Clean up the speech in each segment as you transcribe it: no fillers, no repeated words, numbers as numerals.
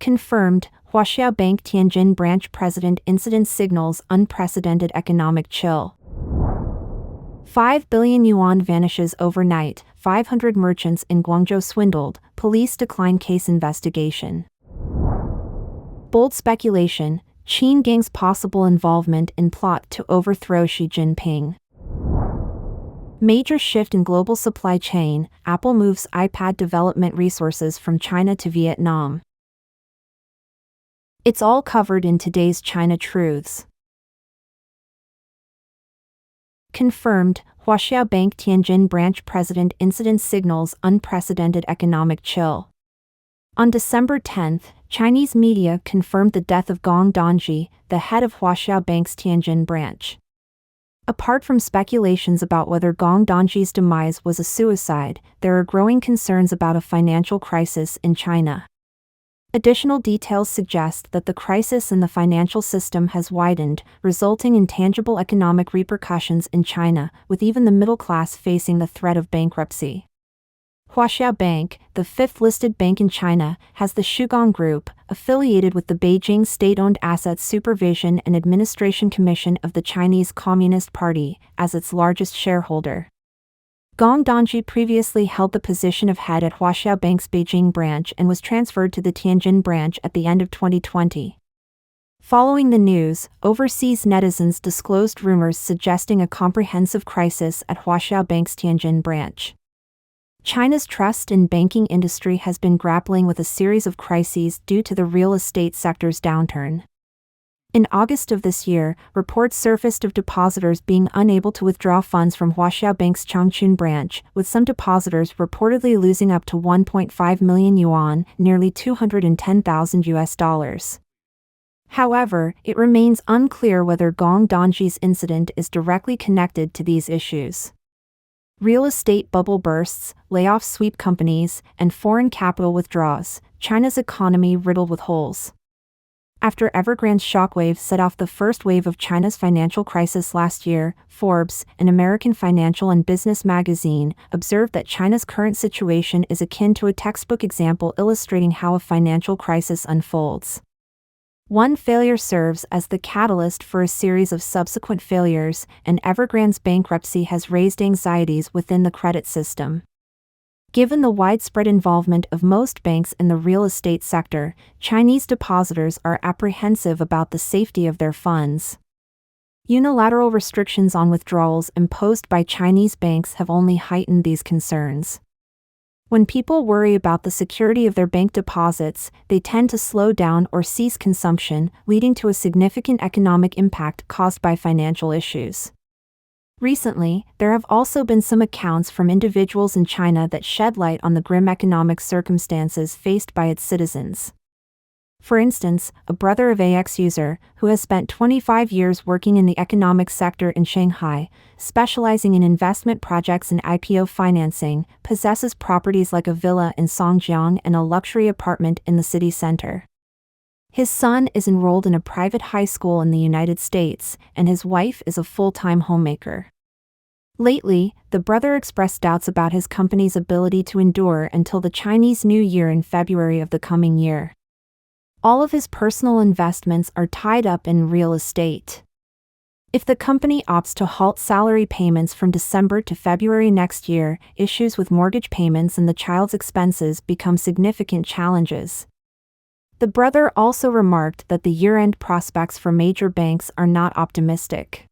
Confirmed, Huaxia Bank Tianjin branch president incident signals unprecedented economic chill. 5 billion yuan vanishes overnight, 500 merchants in Guangzhou swindled, police decline case investigation. Bold speculation, Qin gang's possible involvement in plot to overthrow Xi Jinping. Major shift in global supply chain, Apple moves iPad development resources from China to Vietnam. It's all covered in today's China Truths. Confirmed, Huaxia Bank Tianjin branch president incident signals unprecedented economic chill. On December 10, Chinese media confirmed the death of Gong Dongji, the head of Huaxia Bank's Tianjin branch. Apart from speculations about whether Gong Dongji's demise was a suicide, there are growing concerns about a financial crisis in China. Additional details suggest that the crisis in the financial system has widened, resulting in tangible economic repercussions in China, with even the middle class facing the threat of bankruptcy. Huaxia Bank, the fifth listed bank in China, has the Shugong Group, affiliated with the Beijing State-Owned Assets Supervision and Administration Commission of the Chinese Communist Party, as its largest shareholder. Gong Dongji previously held the position of head at Huaxia Bank's Beijing branch and was transferred to the Tianjin branch at the end of 2020. Following the news, overseas netizens disclosed rumors suggesting a comprehensive crisis at Huaxia Bank's Tianjin branch. China's trust in banking industry has been grappling with a series of crises due to the real estate sector's downturn. In August of this year, reports surfaced of depositors being unable to withdraw funds from Huaxia Bank's Changchun branch, with some depositors reportedly losing up to 1.5 million yuan, nearly $210,000. However, it remains unclear whether Gong Dongji's incident is directly connected to these issues. Real estate bubble bursts, layoffs sweep companies, and foreign capital withdraws, China's economy riddled with holes. After Evergrande's shockwave set off the first wave of China's financial crisis last year, Forbes, an American financial and business magazine, observed that China's current situation is akin to a textbook example illustrating how a financial crisis unfolds. One failure serves as the catalyst for a series of subsequent failures, and Evergrande's bankruptcy has raised anxieties within the credit system. Given the widespread involvement of most banks in the real estate sector, Chinese depositors are apprehensive about the safety of their funds. Unilateral restrictions on withdrawals imposed by Chinese banks have only heightened these concerns. When people worry about the security of their bank deposits, they tend to slow down or cease consumption, leading to a significant economic impact caused by financial issues. Recently, there have also been some accounts from individuals in China that shed light on the grim economic circumstances faced by its citizens. For instance, a brother of AX user, who has spent 25 years working in the economic sector in Shanghai, specializing in investment projects and IPO financing, possesses properties like a villa in Songjiang and a luxury apartment in the city center. His son is enrolled in a private high school in the United States, and his wife is a full-time homemaker. Lately, the brother expressed doubts about his company's ability to endure until the Chinese New Year in February of the coming year. All of his personal investments are tied up in real estate. If the company opts to halt salary payments from December to February next year, issues with mortgage payments and the child's expenses become significant challenges. The brother also remarked that the year-end prospects for major banks are not optimistic.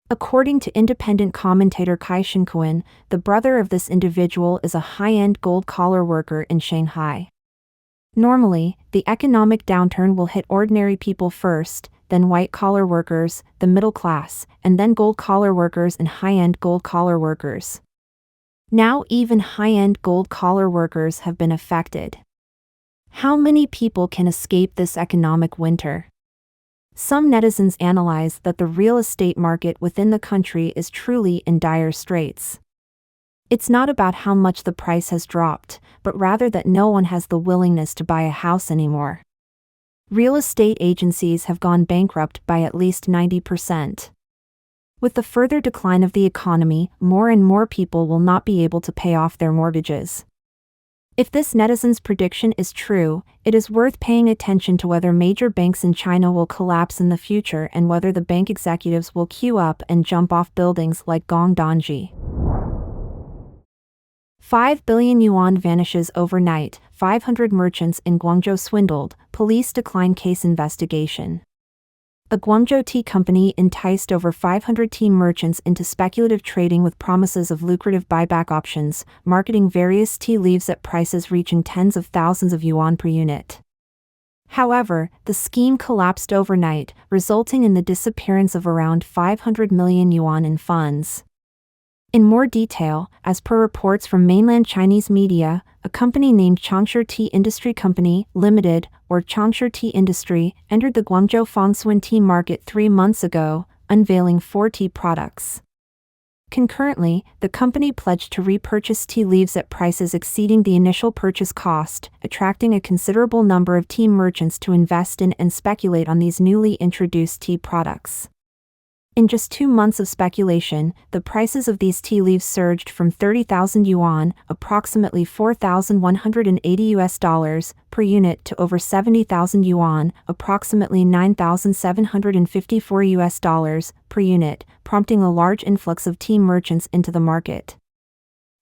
According to independent commentator Kai Shinkuan, the brother of this individual is a high-end gold-collar worker in Shanghai. Normally, the economic downturn will hit ordinary people first, then white-collar workers, the middle class, and then gold-collar workers and high-end gold-collar workers. Now even high-end gold-collar workers have been affected. How many people can escape this economic winter? Some netizens analyze that the real estate market within the country is truly in dire straits. It's not about how much the price has dropped, but rather that no one has the willingness to buy a house anymore. Real estate agencies have gone bankrupt by at least 90%. With the further decline of the economy, more and more people will not be able to pay off their mortgages. If this netizen's prediction is true, it is worth paying attention to whether major banks in China will collapse in the future and whether the bank executives will queue up and jump off buildings like Gongdongji. 5 billion yuan vanishes overnight, 500 merchants in Guangzhou swindled, police decline case investigation. A Guangzhou tea company enticed over 500 tea merchants into speculative trading with promises of lucrative buyback options, marketing various tea leaves at prices reaching tens of thousands of yuan per unit. However, the scheme collapsed overnight, resulting in the disappearance of around 500 million yuan in funds. In more detail, as per reports from mainland Chinese media, a company named Changshe Tea Industry Company, Limited, or Changshe Tea Industry, entered the Guangzhou Fangsuan tea market 3 months ago, unveiling 4 tea products. Concurrently, the company pledged to repurchase tea leaves at prices exceeding the initial purchase cost, attracting a considerable number of tea merchants to invest in and speculate on these newly introduced tea products. In just 2 months of speculation, the prices of these tea leaves surged from 30,000 yuan, approximately $4,180 per unit, to over 70,000 yuan, approximately $9,754 per unit, prompting a large influx of tea merchants into the market.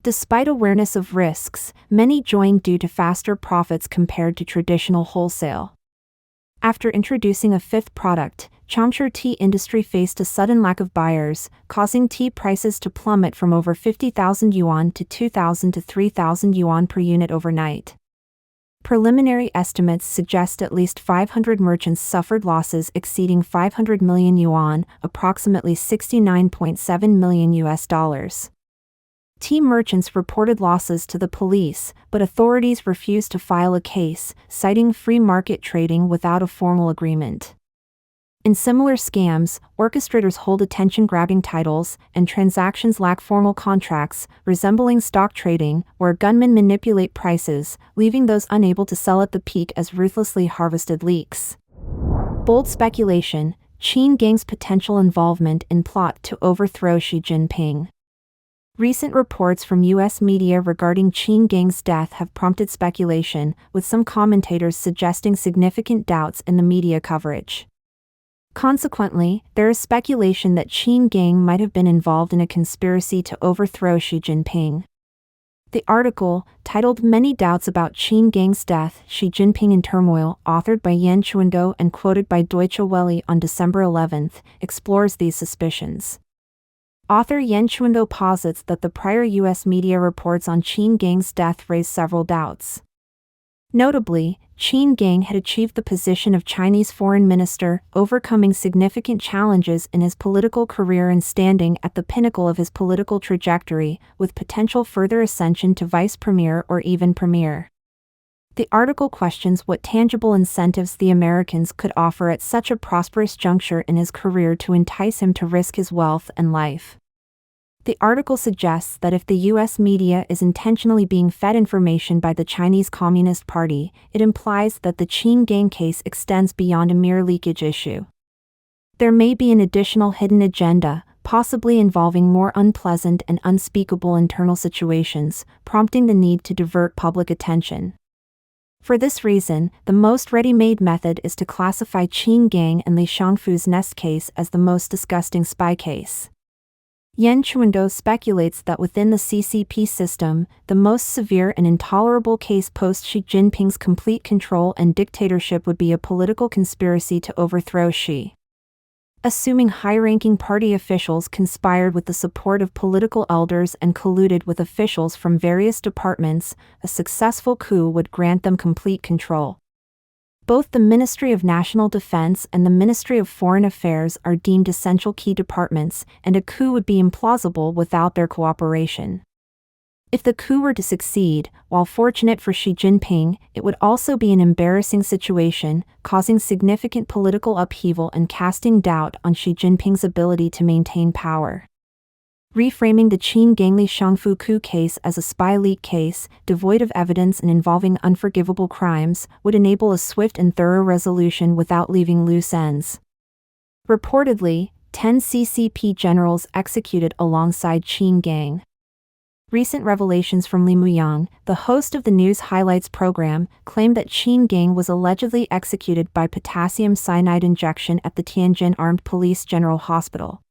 Despite awareness of risks, many joined due to faster profits compared to traditional wholesale. After introducing a 5th product, Changshe Tea Industry faced a sudden lack of buyers, causing tea prices to plummet from over 50,000 yuan to 2,000 to 3,000 yuan per unit overnight. Preliminary estimates suggest at least 500 merchants suffered losses exceeding 500 million yuan, approximately $69.7 million. Tea merchants reported losses to the police, but authorities refused to file a case, citing free market trading without a formal agreement. In similar scams, orchestrators hold attention-grabbing titles, and transactions lack formal contracts, resembling stock trading, where gunmen manipulate prices, leaving those unable to sell at the peak as ruthlessly harvested leaks. Bold speculation: Qin gang's potential involvement in plot to overthrow Xi Jinping. Recent reports from U.S. media regarding Qin gang's death have prompted speculation, with some commentators suggesting significant doubts in the media coverage. Consequently, there is speculation that Qin gang might have been involved in a conspiracy to overthrow Xi Jinping. The article, titled "Many Doubts About Qin Gang's Death, Xi Jinping in Turmoil," authored by Yan Chuango and quoted by Deutsche Welle on December 11, explores these suspicions. Author Yan Chuango posits that the prior U.S. media reports on Qin gang's death raise several doubts. Notably, Qin gang had achieved the position of Chinese foreign minister, overcoming significant challenges in his political career and standing at the pinnacle of his political trajectory, with potential further ascension to vice premier or even premier. The article questions what tangible incentives the Americans could offer at such a prosperous juncture in his career to entice him to risk his wealth and life. The article suggests that if the U.S. media is intentionally being fed information by the Chinese Communist Party, it implies that the Qin gang case extends beyond a mere leakage issue. There may be an additional hidden agenda, possibly involving more unpleasant and unspeakable internal situations, prompting the need to divert public attention. For this reason, the most ready-made method is to classify Qin gang and Li Shangfu's nest case as the most disgusting spy case. Yan Chuango speculates that within the CCP system, the most severe and intolerable case post-Xi Jinping's complete control and dictatorship would be a political conspiracy to overthrow Xi. Assuming high-ranking party officials conspired with the support of political elders and colluded with officials from various departments, a successful coup would grant them complete control. Both the Ministry of National Defense and the Ministry of Foreign Affairs are deemed essential key departments, and a coup would be implausible without their cooperation. If the coup were to succeed, while fortunate for Xi Jinping, it would also be an embarrassing situation, causing significant political upheaval and casting doubt on Xi Jinping's ability to maintain power. Reframing the Qin gang Li Shangfu coup case as a spy leak case, devoid of evidence and involving unforgivable crimes, would enable a swift and thorough resolution without leaving loose ends. Reportedly, 10 CCP generals executed alongside Qin gang. Recent revelations from Li Muyang, the host of the News Highlights program, claimed that Qin Gang was allegedly executed by potassium cyanide injection at the Tianjin Armed Police General Hospital.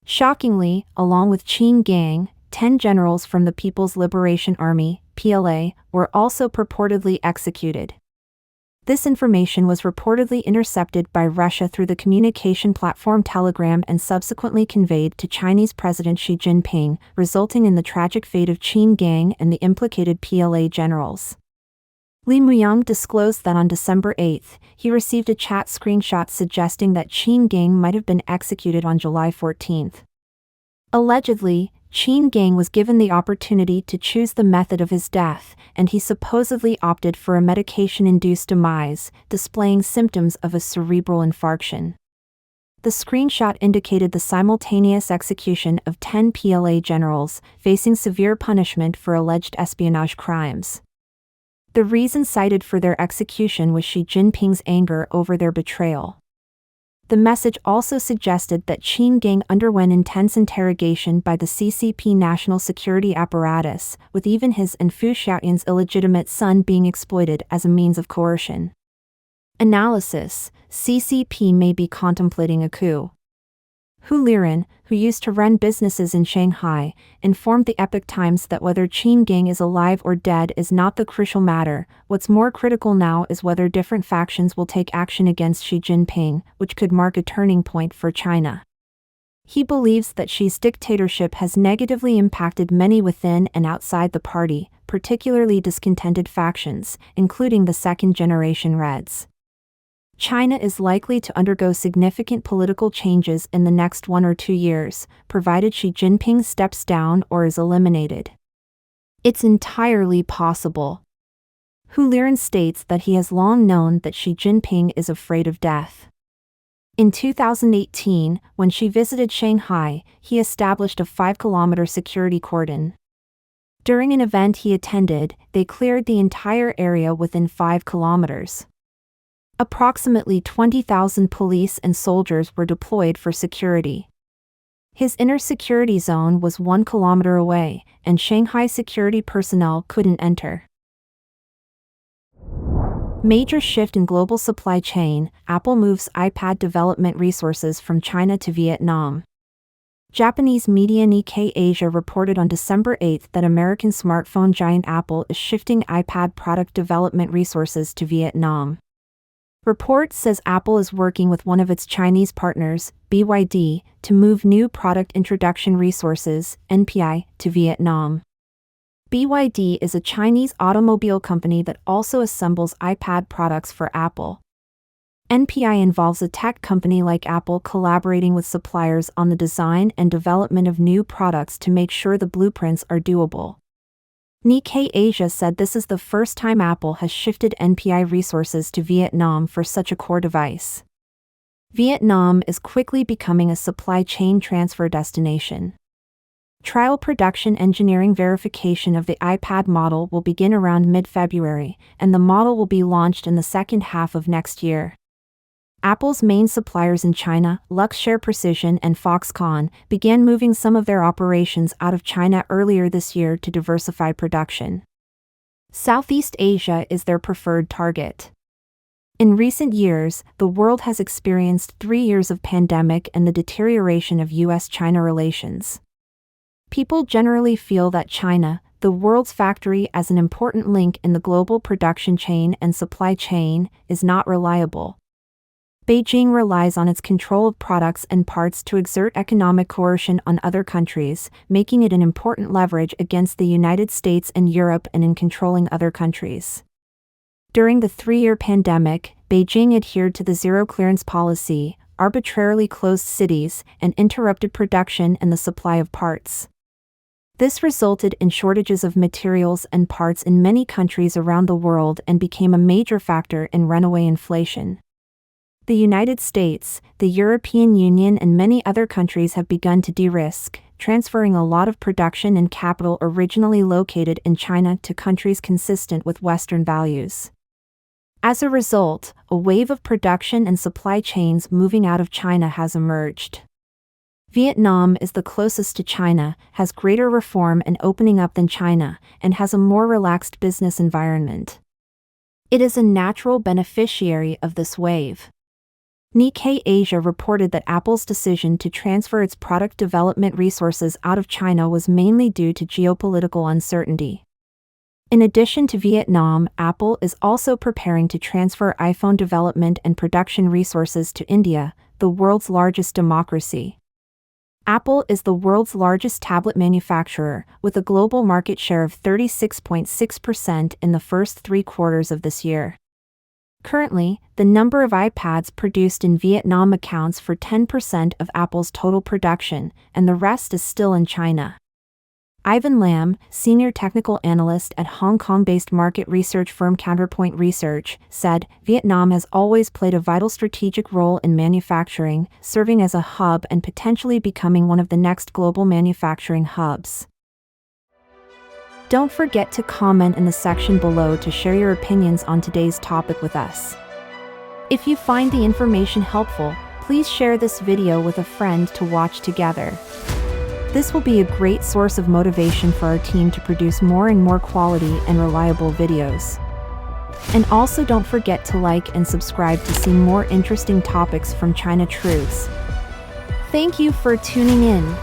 Shockingly, along with Qin Gang, 10 generals from the People's Liberation Army, PLA, were also purportedly executed. This information was reportedly intercepted by Russia through the communication platform Telegram and subsequently conveyed to Chinese President Xi Jinping, resulting in the tragic fate of Qin Gang and the implicated PLA generals. Li Muyang disclosed that on December 8, he received a chat screenshot suggesting that Qin Gang might have been executed on July 14. Allegedly, Qin Gang was given the opportunity to choose the method of his death, and he supposedly opted for a medication-induced demise, displaying symptoms of a cerebral infarction. The screenshot indicated the simultaneous execution of 10 PLA generals, facing severe punishment for alleged espionage crimes. The reason cited for their execution was Xi Jinping's anger over their betrayal. The message also suggested that Qin Gang underwent intense interrogation by the CCP national security apparatus, with even his and Fu Xiaoyan's illegitimate son being exploited as a means of coercion. Analysis: CCP may be contemplating a coup. Hu Liren, who used to run businesses in Shanghai, informed the Epoch Times that whether Qin Gang is alive or dead is not the crucial matter. What's more critical now is whether different factions will take action against Xi Jinping, which could mark a turning point for China. He believes that Xi's dictatorship has negatively impacted many within and outside the party, particularly discontented factions, including the second-generation Reds. China is likely to undergo significant political changes in the next 1 or 2 years, provided Xi Jinping steps down or is eliminated. It's entirely possible. Hu Liren states that he has long known that Xi Jinping is afraid of death. In 2018, when Xi visited Shanghai, he established a 5-kilometer security cordon. During an event he attended, they cleared the entire area within 5 kilometers. Approximately 20,000 police and soldiers were deployed for security. His inner security zone was 1 kilometer away, and Shanghai security personnel couldn't enter. Major shift in global supply chain: Apple moves iPad development resources from China to Vietnam. Japanese media Nikkei Asia reported on December 8 that American smartphone giant Apple is shifting iPad product development resources to Vietnam. Report says Apple is working with one of its Chinese partners, BYD, to move new product introduction resources, NPI, to Vietnam. BYD is a Chinese automobile company that also assembles iPad products for Apple. NPI involves a tech company like Apple collaborating with suppliers on the design and development of new products to make sure the blueprints are doable. Nikkei Asia said this is the first time Apple has shifted NPI resources to Vietnam for such a core device. Vietnam is quickly becoming a supply chain transfer destination. Trial production engineering verification of the iPad model will begin around mid-February, and the model will be launched in the second half of next year. Apple's main suppliers in China, Luxshare Precision and Foxconn, began moving some of their operations out of China earlier this year to diversify production. Southeast Asia is their preferred target. In recent years, the world has experienced 3 years of pandemic and the deterioration of US-China relations. People generally feel that China, the world's factory as an important link in the global production chain and supply chain, is not reliable. Beijing relies on its control of products and parts to exert economic coercion on other countries, making it an important leverage against the United States and Europe and in controlling other countries. During the 3-year pandemic, Beijing adhered to the zero-clearance policy, arbitrarily closed cities, and interrupted production and the supply of parts. This resulted in shortages of materials and parts in many countries around the world and became a major factor in runaway inflation. The United States, the European Union and many other countries have begun to de-risk, transferring a lot of production and capital originally located in China to countries consistent with Western values. As a result, a wave of production and supply chains moving out of China has emerged. Vietnam is the closest to China, has greater reform and opening up than China, and has a more relaxed business environment. It is a natural beneficiary of this wave. Nikkei Asia reported that Apple's decision to transfer its product development resources out of China was mainly due to geopolitical uncertainty. In addition to Vietnam, Apple is also preparing to transfer iPhone development and production resources to India, the world's largest democracy. Apple is the world's largest tablet manufacturer, with a global market share of 36.6% in the first 3 quarters of this year. Currently, the number of iPads produced in Vietnam accounts for 10% of Apple's total production, and the rest is still in China. Ivan Lam, senior technical analyst at Hong Kong-based market research firm Counterpoint Research, said, "Vietnam has always played a vital strategic role in manufacturing, serving as a hub and potentially becoming one of the next global manufacturing hubs." Don't forget to comment in the section below to share your opinions on today's topic with us. If you find the information helpful, please share this video with a friend to watch together. This will be a great source of motivation for our team to produce more and more quality and reliable videos. And also don't forget to like and subscribe to see more interesting topics from China Truths. Thank you for tuning in.